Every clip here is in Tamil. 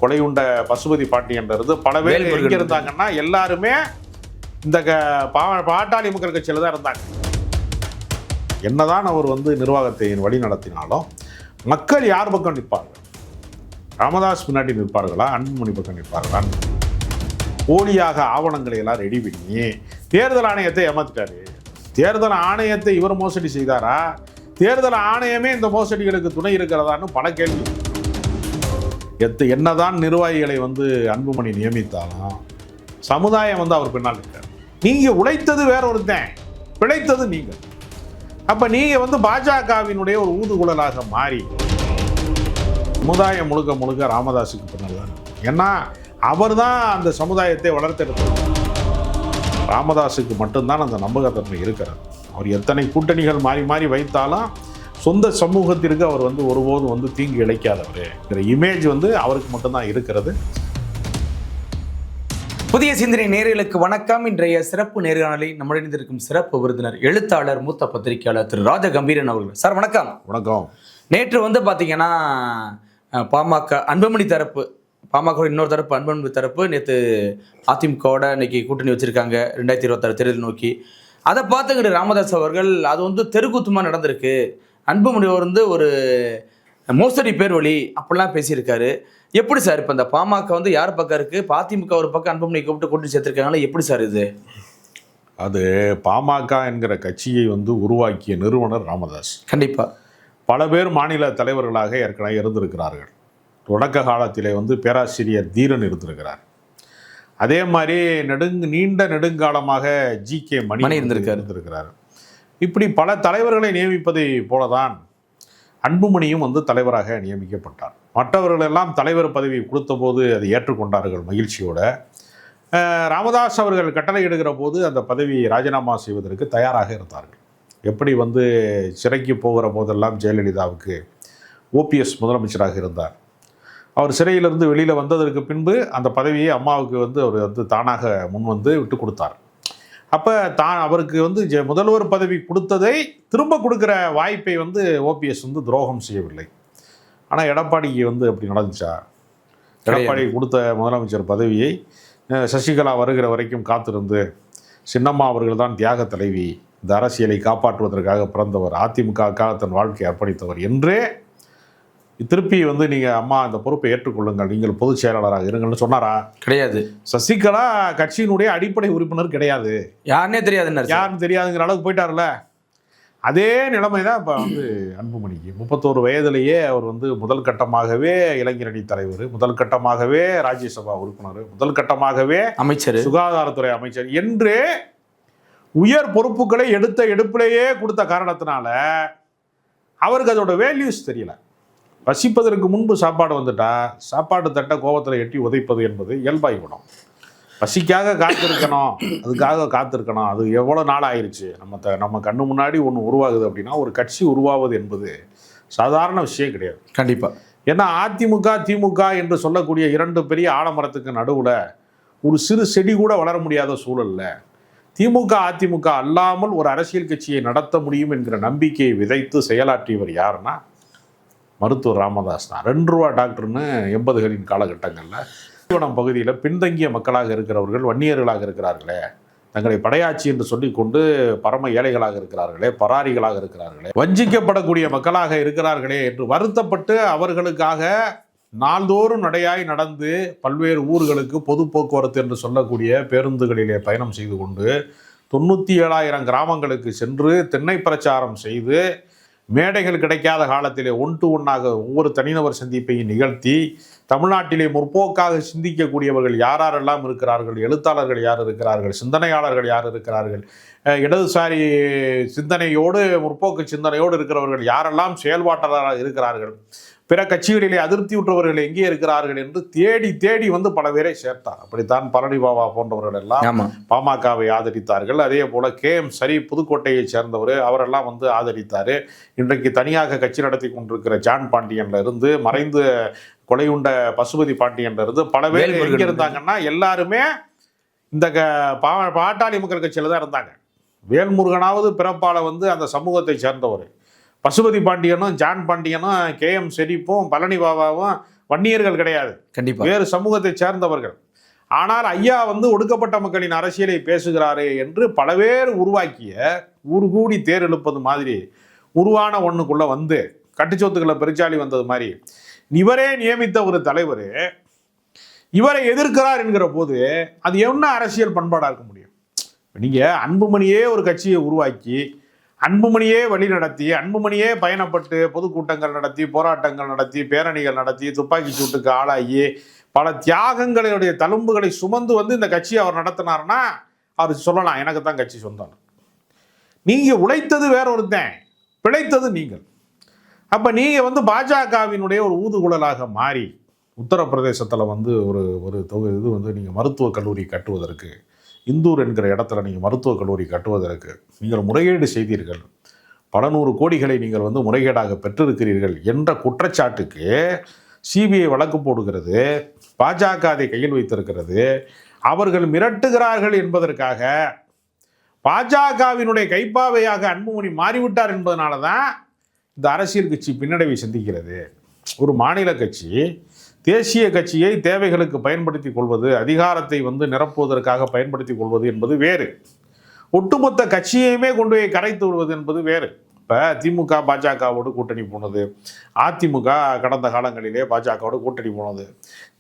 கொலையுண்ட பசுபதி பாண்டியன்றது பல பேர் எங்க இருந்தாங்கன்னா எல்லாருமே இந்த பாட்டாளி மக்கள் கட்சியில் தான் இருந்தாங்க. என்னதான் அவர் நிர்வாகத்தை வழி நடத்தினாலும் மக்கள் யார் பக்கம் நிற்பார்கள்? ராமதாஸ் பின்னாடி நிற்பார்களா, அன்புமணி பக்கம் நிற்பார்களா? போலியாக ஆவணங்களை எல்லாம் ரெடி பண்ணி தேர்தல் ஆணையத்தை ஏமாத்திட்டாரு. தேர்தல் ஆணையத்தை இவர் மோசடி செய்தாரா, தேர்தல் ஆணையமே இந்த மோசடிகளுக்கு துணை இருக்கிறதான்னு பல கேள்வி. என்னதான் நிர்வாகிகளை அன்புமணி நியமித்தாலும் சமுதாயம் அவர் பின்னால் இருக்கார். நீங்க உழைத்தது வேற ஒருத்தன், பிழைத்தது நீங்கள். அப்ப நீங்க பாஜகவினுடைய ஒரு ஊதுகுழலாக மாறி சமுதாயம் முழுக்க முழுக்க ராமதாஸுக்கு பின்னால் தான். ஏன்னா அவர் தான் அந்த சமுதாயத்தை வளர்த்தெடுத்தார். ராமதாஸுக்கு மட்டும்தான் அந்த நம்பகத்தன்மை இருக்கிறது. அவர் எத்தனை கூட்டணிகள் மாறி மாறி வைத்தாலும் சொந்த சமூகத்திற்கு அவர் ஒருபோதும் தீங்கு இழைக்காதவர் இமேஜ் அவருக்கு மட்டும்தான் இருக்கிறது. புதிய சிந்தனை நேயர்களுக்கு வணக்கம். இன்றைய சிறப்பு நேர்காணலில் நம்முடன் இருக்கும் சிறப்பு விருந்தினர் எழுத்தாளர், மூத்த பத்திரிகையாளர் திரு ராஜகம்பீரன் அவர்கள். சார் வணக்கம். வணக்கம். நேற்று பார்த்தீங்கன்னா பாமக அன்புமணி தரப்பு, பாமக இன்னொரு தரப்பு அன்புமணி தரப்பு நேற்று அதிமுகவோட இன்னைக்கு கூட்டணி வச்சிருக்காங்க 2026 தேர்தல் நோக்கி. அதை பார்த்துக்கிட்டு ராமதாஸ் அவர்கள் அது தெருக்கூத்துமா நடந்திருக்கு, அன்புமணி ஒரு மோசடி பேர் வழி அப்படிலாம் பேசியிருக்காரு. எப்படி சார் இப்போ இந்த பாமக யார் பக்கம் இருக்கு, அதிமுக ஒரு பக்கம் அன்புமணி கூப்பிட்டு கூட்டணி சேர்த்திருக்காங்களா, எப்படி சார் இது? அது பாமக என்கிற கட்சியை உருவாக்கிய நிறுவனர் ராமதாஸ். கண்டிப்பா பல பேர் மாநில தலைவர்களாக ஏற்கனவே இருந்திருக்கிறார்கள். தொடக்க காலத்திலே பேராசிரியர் தீரன் இருந்திருக்கிறார். அதே மாதிரி நீண்ட நெடுங்காலமாக GK மணி இருந்திருக்கிறார். இப்படி பல தலைவர்களை நியமிப்பதை போலதான் அன்புமணியும் தலைவராக நியமிக்கப்பட்டார். மற்றவர்களெல்லாம் தலைவர் பதவி கொடுத்த போது அதை ஏற்றுக்கொண்டார்கள் மகிழ்ச்சியோட. ராமதாஸ் அவர்கள் கட்டளை எடுக்கிற போது அந்த பதவியை ராஜினாமா செய்வதற்கு தயாராக இருந்தார்கள். எப்படி சிறைக்கு போகிற போதெல்லாம் ஜெயலலிதாவுக்கு OPS முதலமைச்சராக இருந்தார். அவர் சிறையிலிருந்து வெளியில் வந்ததற்கு பின்பு அந்த பதவியை அம்மாவுக்கு அவர் தானாக முன் விட்டு கொடுத்தார். அப்போ அவருக்கு முதல்வர் பதவி கொடுத்ததை திரும்ப கொடுக்குற வாய்ப்பை OPS துரோகம் செய்யவில்லை. ஆனால் எடப்பாடிக்கு அப்படி நடந்துச்சா? எடப்பாடி கொடுத்த முதலமைச்சர் பதவியை சசிகலா வருகிற வரைக்கும் காத்திருந்து சின்னம்மா அவர்கள் தான் தியாக தலைவி, இந்த அரசியலை காப்பாற்றுவதற்காக பிறந்தவர், அதிமுகவுக்காக தன் வாழ்க்கையை அர்ப்பணித்தவர் என்றே திருப்பி நீங்கள் அம்மா இந்த பொறுப்பை ஏற்றுக்கொள்ளுங்கள், நீங்கள் பொதுச் செயலாளராக இருங்கள்னு சொன்னாரா? கிடையாது. சசிகலா கட்சியினுடைய அடிப்படை உறுப்பினர் கிடையாது, யாருன்னே தெரியாது, யாருன்னு தெரியாதுங்கிற அளவுக்கு போயிட்டார்ல. அதே நிலைமை தான் இப்போ அன்புமணிக்கு. 31 வயதிலேயே அவர் முதல் கட்டமாகவே இளைஞரணி தலைவர், முதல் கட்டமாகவே ராஜ்யசபா உறுப்பினர், முதல் கட்டமாகவே அமைச்சர், சுகாதாரத்துறை அமைச்சர் என்று உயர் பொறுப்புகளை எடுப்பிலேயே கொடுத்த காரணத்தினால அவருக்கு அதோட வேல்யூஸ் தெரியல. பசிப்பதற்கு முன்பு சாப்பாடு வந்துட்டா சாப்பாடு தட்டை கோபத்தில் எட்டி உதைப்பது என்பது இயல்பாகிவிடும். பசிக்காக காத்திருக்கணும், அதுக்காக காத்திருக்கணும். அது எவ்வளோ நாள் ஆயிடுச்சு. நம்ம கண்ணு முன்னாடி ஒன்று உருவாகுது அப்படின்னா ஒரு கட்சி உருவாவது என்பது சாதாரண விஷயம் கிடையாது. கண்டிப்பாக. ஏன்னா அதிமுக திமுக என்று சொல்லக்கூடிய 2 பெரிய ஆலமரத்துக்கு நடுவில் ஒரு சிறு செடி கூட வளர முடியாத சூழலில் திமுக அதிமுக அல்லாமல் ஒரு அரசியல் கட்சியை நடத்த முடியும் என்கிற நம்பிக்கையை விதைத்து செயலாற்றியவர் யாருன்னா மருத்துவர் ராமதாஸ் தான். 2 ரூபா டாக்டர்னு 80களின் காலகட்டங்களில் தீவனம் பகுதியில் பின்தங்கிய மக்களாக இருக்கிறவர்கள், வன்னியர்களாக இருக்கிறார்களே, தங்களை படையாட்சி என்று சொல்லிக்கொண்டு பரம ஏழைகளாக இருக்கிறார்களே, பராரிகளாக இருக்கிறார்களே, வஞ்சிக்கப்படக்கூடிய மக்களாக இருக்கிறார்களே என்று வருத்தப்பட்டு அவர்களுக்காக நாள்தோறும் நடையாய் நடந்து பல்வேறு ஊர்களுக்கு பொது போக்குவரத்து என்று சொல்லக்கூடிய பேருந்துகளிலே பயணம் செய்து கொண்டு 97,000 கிராமங்களுக்கு சென்று திண்ணை பிரச்சாரம் செய்து மேடைகள் கிடைக்காத காலத்திலே 1-to-1 ஒவ்வொரு தனிநபர் சந்திப்பையும் நிகழ்த்தி தமிழ்நாட்டிலே முற்போக்காக சிந்திக்கக்கூடியவர்கள் யாரெல்லாம் இருக்கிறார்கள், எழுத்தாளர்கள் யார் இருக்கிறார்கள், சிந்தனையாளர்கள் யார் இருக்கிறார்கள், இடதுசாரி சிந்தனையோடு முற்போக்கு சிந்தனையோடு இருக்கிறவர்கள் யாரெல்லாம் செயல்பாட்டாளராக இருக்கிறார்கள், பிற கட்சிகளிலே அதிருப்தியுற்றவர்கள் எங்கே இருக்கிறார்கள் என்று தேடி தேடி பல பேரை சேர்த்தார். அப்படித்தான் பழனி பாபா போன்றவர்கள் எல்லாம் பாமகவை ஆதரித்தார்கள். அதே போல KM சரி புதுக்கோட்டையை சேர்ந்தவர், அவரெல்லாம் ஆதரித்தார். இன்றைக்கு தனியாக கட்சி நடத்தி கொண்டிருக்கிற ஜான் பாண்டியன்ல இருந்து, மறைந்து கொலையுண்ட பசுபதி பாண்டியன்ல இருந்து பல பேர் எங்கே இருந்தாங்கன்னா எல்லாருமே இந்த பாட்டாளி மக்கள் கட்சியில் தான் இருந்தாங்க. வேல்முருகனாவது பிறப்பால அந்த சமூகத்தை சேர்ந்தவர். பசுபதி பாண்டியனும் ஜான் பாண்டியனும் KM ஷெரீப்பும் பழனி பாபாவும் வன்னியர்கள் கிடையாது, கண்டிப்பா வேறு சமூகத்தை சேர்ந்தவர்கள். ஆனால் ஐயா வந்து ஒடுக்கப்பட்ட மக்களின் அரசியலை பேசுகிறாரே என்று பலவேறு உருவாக்கிய ஊர் கூடி தேர் எழுப்பது மாதிரி உருவான ஒண்ணுக்குள்ள வந்து கட்டுச்சோத்துக்களை பெருச்சாளி வந்தது மாதிரி இவரே நியமித்த ஒரு தலைவர் இவரை எதிர்க்கிறார் என்கிற போது அது என்ன அரசியல் பண்பாடா இருக்க முடியும்? நீங்க அன்புமணியே ஒரு கட்சியை உருவாக்கி, அன்புமணியே வழி நடத்தி, அன்புமணியே பயணப்பட்டு பொதுக்கூட்டங்கள் நடத்தி, போராட்டங்கள் நடத்தி, பேரணிகள் நடத்தி, துப்பாக்கி சூட்டுக்கு ஆளாகி பல தியாகங்களுடைய தழும்புகளை சுமந்து வந்து இந்த கட்சியை அவர் நடத்தினார்னா அவர் சொல்லலாம் எனக்கு தான் கட்சி சொந்தம். நீங்க உழைத்தது வேற ஒருத்தன், பிழைத்தது நீங்கள். அப்ப நீங்க வந்து பாஜகவினுடைய ஒரு ஊதுகுழலாக மாறி உத்தரப்பிரதேசத்தில் வந்து ஒரு இது வந்து நீங்கள் மருத்துவக் கல்லூரி கட்டுவதற்கு, இந்தூர் என்கிற இடத்துல நீங்கள் மருத்துவக் கல்லூரி கட்டுவதற்கு நீங்கள் முறைகேடு செய்தீர்கள், பல நூறு கோடிகளை நீங்கள் வந்து முறைகேடாக பெற்றிருக்கிறீர்கள் என்ற குற்றச்சாட்டுக்கு சிபிஐ வழக்கு போடுகிறது, பாஜக அதை கையில் வைத்திருக்கிறது. அவர்கள் மிரட்டுகிறார்கள் என்பதற்காக பாஜகவினுடைய கைப்பாவையாக அன்புமணி மாறிவிட்டார் என்பதனால தான் இந்த அரசியல் கட்சி பின்னடைவை சந்திக்கிறது. ஒரு மாநில கட்சி தேசிய கட்சியை தேவைகளுக்கு பயன்படுத்தி கொள்வது, அதிகாரத்தை வந்து நிரப்புவதற்காக பயன்படுத்தி கொள்வது என்பது வேறு, ஒட்டுமொத்த கட்சியையுமே கொண்டு போய் கரைத்து விடுவது என்பது வேறு. இப்போ திமுக பாஜகவோடு கூட்டணி போனது, அதிமுக கடந்த காலங்களிலே பாஜகவோடு கூட்டணி போனது,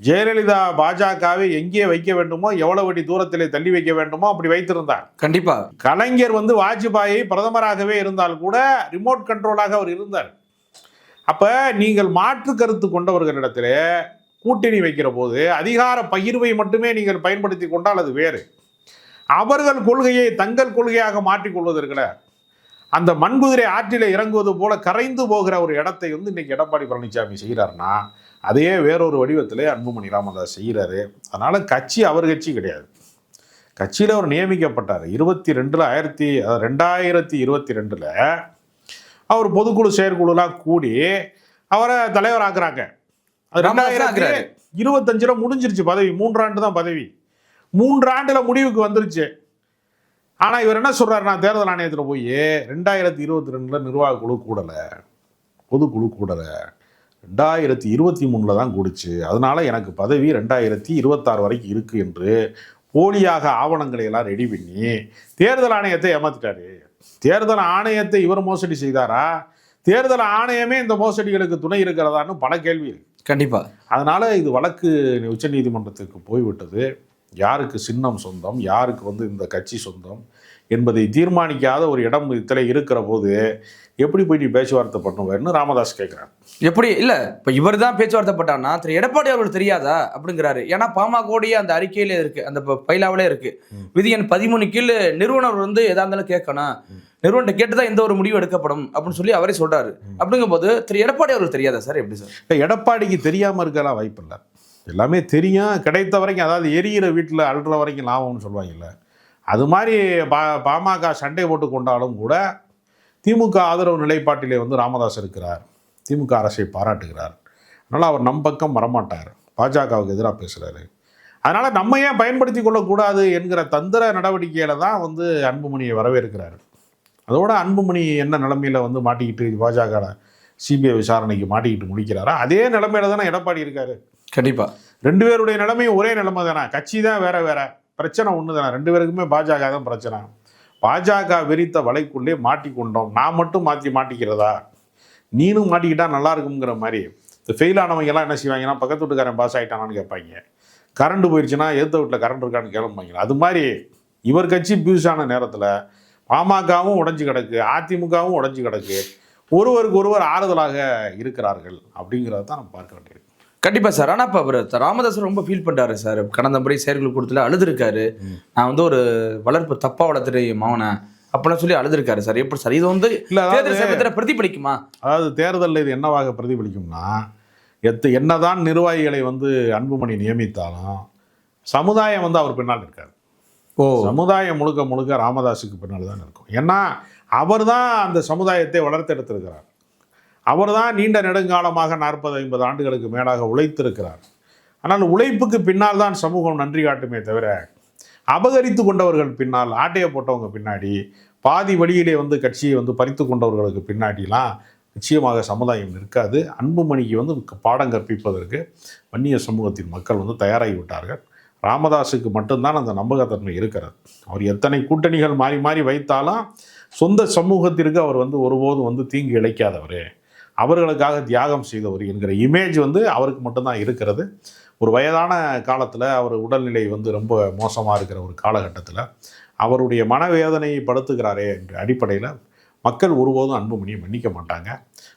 ஜெயலலிதா பாஜகவை எங்கே வைக்க வேண்டுமோ எவ்வளவு அடி தூரத்திலே தள்ளி வைக்க வேண்டுமோ அப்படி வைத்திருந்தார். கண்டிப்பா கலைஞர் வந்து வாஜ்பாயை பிரதமராகவே இருந்தால் கூட ரிமோட் கண்ட்ரோலாக அவர் இருந்தார். அப்ப நீங்கள் மாற்று கருத்து கொண்டவர்களிடத்தில் கூட்டணி வைக்கிற போது அதிகார பகிர்வை மட்டுமே நீங்கள் பயன்படுத்தி கொண்டால் அது வேறு. அவர்கள் கொள்கையை தங்கள் கொள்கையாக மாற்றிக்கொள்வதற்குல அந்த மண்குதிரை ஆற்றில இறங்குவது போல கரைந்து போகிற ஒரு இடத்தை வந்து இன்னைக்கு எடப்பாடி பழனிசாமி செய்கிறாருன்னா அதே வேறொரு வடிவத்திலே அன்புமணி ராமதாஸ் செய்கிறாரு. அதனால கட்சி அவர் கட்சி கிடையாது. கட்சியில் அவர் நியமிக்கப்பட்டார் 2022 அவர் பொதுக்குழு செயற்குழுலாம் கூடி அவரை தலைவர் ஆக்குறாங்க. 2025 முடிஞ்சிருச்சு பதவி, 3 ஆண்டு தான் பதவி, 3 ஆண்டுல முடிவுக்கு வந்துருச்சு. ஆனா இவர் என்ன சொல்றாரு, நான் தேர்தல் ஆணையத்தில் போய் 2022 நிர்வாக குழு கூடலை, பொதுக்குழு கூடலை, 2023 தான் கூடுச்சு, அதனால எனக்கு பதவி 2026 வரைக்கும் இருக்கு என்று போலியாக ஆவணங்களை எல்லாம் ரெடி பண்ணி தேர்தல் ஆணையத்தை ஏமாத்திட்டாரு. தேர்தல் ஆணையத்தை இவர் மோசடி செய்தாரா, தேர்தல் ஆணையமே இந்த மோசடிகளுக்கு துணை இருக்கிறதான்னு பல கேள்வி இருக்கு. கண்டிப்பா. அதனால இது வழக்கு உச்சநீதிமன்றத்துக்கு போய்விட்டது. யாருக்கு சின்னம் சொந்தம், யாருக்கு வந்து இந்த கட்சி சொந்தம் என்பதை தீர்மானிக்காத ஒரு இடம் இதில் இருக்கிற போது எப்படி போய் நீ பேச்சுவார்த்தை பண்ணுவேன்னு ராமதாஸ் கேட்குறாரு. எப்படி இல்லை, இப்போ இவர் தான் பேச்சுவார்த்தை பட்டான்னா திரு எடப்பாடி அவர்கள் தெரியாதா அப்படிங்கிறாரு. ஏன்னா பாமகோடைய அந்த அறிக்கையிலே இருக்கு, அந்த பைலாவிலே இருக்கு, விதி எண் 13 கீழ் நிறுவனர் வந்து எதா இருந்தாலும் கேட்கணும், நிறுவனத்தை கேட்டுதான் எந்த ஒரு முடிவு எடுக்கப்படும் அப்படின்னு சொல்லி அவரே சொல்றாரு. அப்படிங்கும் போது திரு எடப்பாடி அவர்கள் தெரியாதா சார்? எப்படி சார்? எடப்பாடிக்கு தெரியாமல் இருக்கலாம் வாய்ப்பு இல்லை, எல்லாமே தெரியும். கிடைத்த வரைக்கும், அதாவது எரியிற வீட்டில் அழுற வரைக்கும் லாபம்னு சொல்லுவாங்கல்ல, அது மாதிரி பாமக சண்டை போட்டு கொண்டாலும் கூட திமுக ஆதரவு நிலைப்பாட்டிலே வந்து ராமதாஸ் இருக்கிறார், திமுக அரசை பாராட்டுகிறார். அதனால் அவர் நம் பக்கம் வரமாட்டார், பாஜகவுக்கு எதிராக பேசுகிறாரு. அதனால் நம்ம ஏன் பயன்படுத்தி கொள்ளக்கூடாது என்கிற தந்திர நடவடிக்கையில் தான் வந்து அன்புமணியை வரவேற்கிறார். அதோட அன்புமணி என்ன நிலைமையில் வந்து மாட்டிக்கிட்டு பாஜக சிபிஐ விசாரணைக்கு மாட்டிக்கிட்டு முடிக்கிறாரா, அதே நிலைமையில தானே எடப்பாடி இருக்காரு. கண்டிப்பா 2 பேருடைய நிலைமையும் ஒரே நிலைமை தானே, கட்சி தான் வேற வேற, பிரச்சனை ஒன்று தானே, 2 பேருக்குமே பாஜக தான் பிரச்சனை. பாஜக விரித்த வலைக்குள்ளே மாட்டிக்கொண்டோம், நான் மட்டும் மாட்டிக்கிறதா, நீனும் மாட்டிக்கிட்டா நல்லா இருக்குங்கிற மாதிரி. இந்த ஃபெயில் ஆனவங்கெல்லாம் என்ன செய்வாங்கன்னா, பக்கத்து வீட்டுக்காரன் பாஸ் ஆகிட்டானான்னு கேட்பாங்க, கரண்ட் போயிடுச்சுன்னா எதிர்த்த வீட்டில் கரண்ட் இருக்கான்னு கேட்பாங்க. அது மாதிரி இவர் கட்சி பியூஸ் ஆன நேரத்தில் பாமகவும் உடைஞ்சு கிடக்கு, அதிமுகவும் உடைஞ்சு கிடக்கு, ஒருவருக்கு ஒருவர் ஆறுதலாக இருக்கிறார்கள் அப்படிங்கிறத தான் நம்ம பார்க்க வேண்டியது. கண்டிப்பா சார். ஆனால் இப்போ அவர் ராமதாஸ் ரொம்ப ஃபீல் பண்ணுறாரு சார். கடந்த முறை செயற்குழு கூட்டத்தில் அழுதுருக்காரு, நான் வந்து ஒரு வளர்ப்பு தப்பா வளர்த்துட்டு மவனை அப்படின்னு சொல்லி அழுதுருக்காரு சார். எப்படி சார் இது வந்து தேர்தல் சமயத்தில் பிரதிபலிக்குமா? அதாவது தேர்தலில் இது என்னவாக பிரதிபலிக்கும்னா, என்னதான் நிர்வாகிகளை வந்து அன்புமணி நியமித்தாலும் சமுதாயம் வந்து அவர் பின்னால் இருக்காரு. சமுதாயம் முழுக்க முழுக்க ராமதாஸுக்கு பின்னால் தான் இருக்கும். ஏன்னா அவர் தான் அந்த சமுதாயத்தை வளர்த்தெடுத்திருக்கிறார், அவர் தான் நீண்ட நெடுங்காலமாக 40-50 ஆண்டுகளுக்கு மேலாக உழைத்திருக்கிறார். ஆனால் உழைப்புக்கு பின்னால் தான் சமூகம் நன்றி காட்டுமே தவிர, அபகரித்து கொண்டவர்கள் பின்னால், ஆட்டையை போட்டவங்க பின்னாடி, பாதி வழியிலே வந்து கட்சியை வந்து பறித்து கொண்டவர்களுக்கு பின்னாடிலாம் நிச்சயமாக சமுதாயம் நிற்காது. அன்புமணிக்கு வந்து பாடம் கற்பிப்பதற்கு வன்னியர் சமூகத்தின் மக்கள் வந்து தயாராகி விட்டார்கள். ராமதாஸுக்கு மட்டும்தான் அந்த நம்பகத்தன்மை இருக்கிறது. அவர் எத்தனை கூட்டணிகள் மாறி மாறி வைத்தாலும் சொந்த சமூகத்திற்கு அவர் வந்து ஒருபோதும் வந்து தீங்கு இழைக்காதவர், அவர்களுக்காக தியாகம் செய்தவர் என்கிற இமேஜ் வந்து அவருக்கு மட்டும்தான் இருக்கிறது. ஒரு வயதான காலத்தில் அவர் உடல்நிலை வந்து ரொம்ப மோசமாக இருக்கிற ஒரு காலகட்டத்தில் அவருடைய மனவேதனையை படுத்துகிறாரே என்ற அடிப்படையில் மக்கள் ஒருபோதும் அன்புமணியை மன்னிக்க மாட்டாங்க.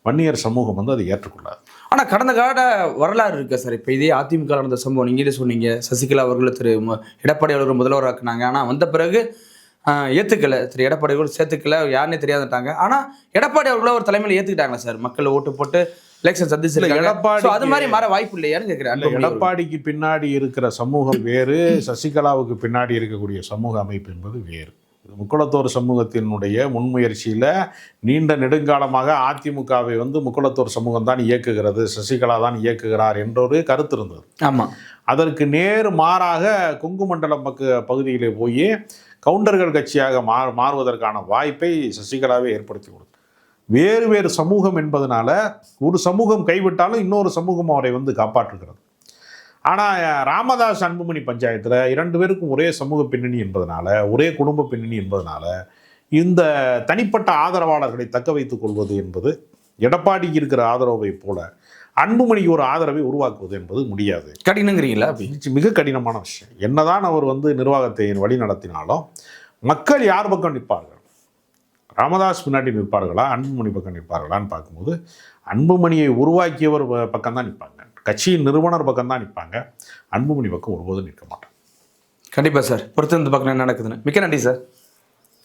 வன்னியர் சமூகம் வந்து அதை ஏற்றுக்கொள்ளாது. ஆனால் கடந்த கால வரலாறு இருக்கு சார். இப்போ இதே அதிமுக நடந்த சம்பவம் நீங்களே சொன்னீங்க. சசிகலா அவர்கள் எடப்பாடி அவர்கள் முதல்வராக்குனாங்க. ஆனால் வந்த பிறகு ஏற்றுக்கலை, திரு எடப்பாடி அவர்கள் சேர்த்துக்கல, யாருன்னே தெரியாதுட்டாங்க. ஆனால் எடப்பாடி அவர்கள ஒரு தலைமையில் ஏற்றுக்கிட்டாங்களா சார்? மக்கள் ஓட்டு போட்டு எலெக்ஷன் சந்திச்சிருக்காங்க. எடப்பாடி அது மாதிரி மாற வாய்ப்பு இல்லையான்னு கேட்குறேன். எடப்பாடிக்கு பின்னாடி இருக்கிற சமூகம் வேறு, சசிகலாவுக்கு பின்னாடி இருக்கக்கூடிய சமூக அமைப்பு என்பது வேறு. முக்குளத்தோர் சமூகத்தினுடைய முன்முயற்சியில் நீண்ட நெடுங்காலமாக அதிமுகவை வந்து முக்குளத்தோர் சமூகம் தான் இயக்குகிறது, சசிகலா தான் இயக்குகிறார் என்றொரு கருத்து இருந்தது. ஆமாம். அதற்கு நேர் மாறாக கொங்கு மண்டல பகுதியிலே போய் கவுண்டர்கள் கட்சியாக மாறுவதற்கான வாய்ப்பை சசிகலாவே ஏற்படுத்தி கொடுத்தார். வேறு வேறு சமூகம் என்பதனால ஒரு சமூகம் கைவிட்டாலும் இன்னொரு சமூகம் அவரை வந்து காப்பாற்றுகிறது. ஆனால் ராமதாஸ் அன்புமணி பஞ்சாயத்தில் 2 பேருக்கும் ஒரே சமூக பின்னணி என்பதனால, ஒரே குடும்ப பின்னணி என்பதனால இந்த தனிப்பட்ட ஆதரவாளர்களை தக்க வைத்துக் கொள்வது என்பது எடப்பாடிக்கு இருக்கிற ஆதரவை போல அன்புமணிக்கு ஒரு ஆதரவை உருவாக்குவது என்பது முடியாது. கடினங்கிறீங்களா? மிக கடினமான விஷயம். என்னதான் அவர் வந்து நிர்வாகத்தை வழி நடத்தினாலும் மக்கள் யார் பக்கம் நிற்பார்கள்? ராமதாஸ் பின்னாடி நிற்பார்களா, அன்புமணி பக்கம் நிற்பார்களான்னு பார்க்கும்போது அன்புமணியை உருவாக்கியவர் பக்கம் தான் நிற்பாங்க, கட்சியின் நிறுவனர் பக்கம் தான் நிற்பாங்க. அன்புமணி பக்கம் ஒருபோதும் நிற்க மாட்டாங்க. கண்டிப்பாக சார். பொறுத்து இந்த பக்கம் என்ன நடக்குதுன்னு. மிக்க நன்றி சார்.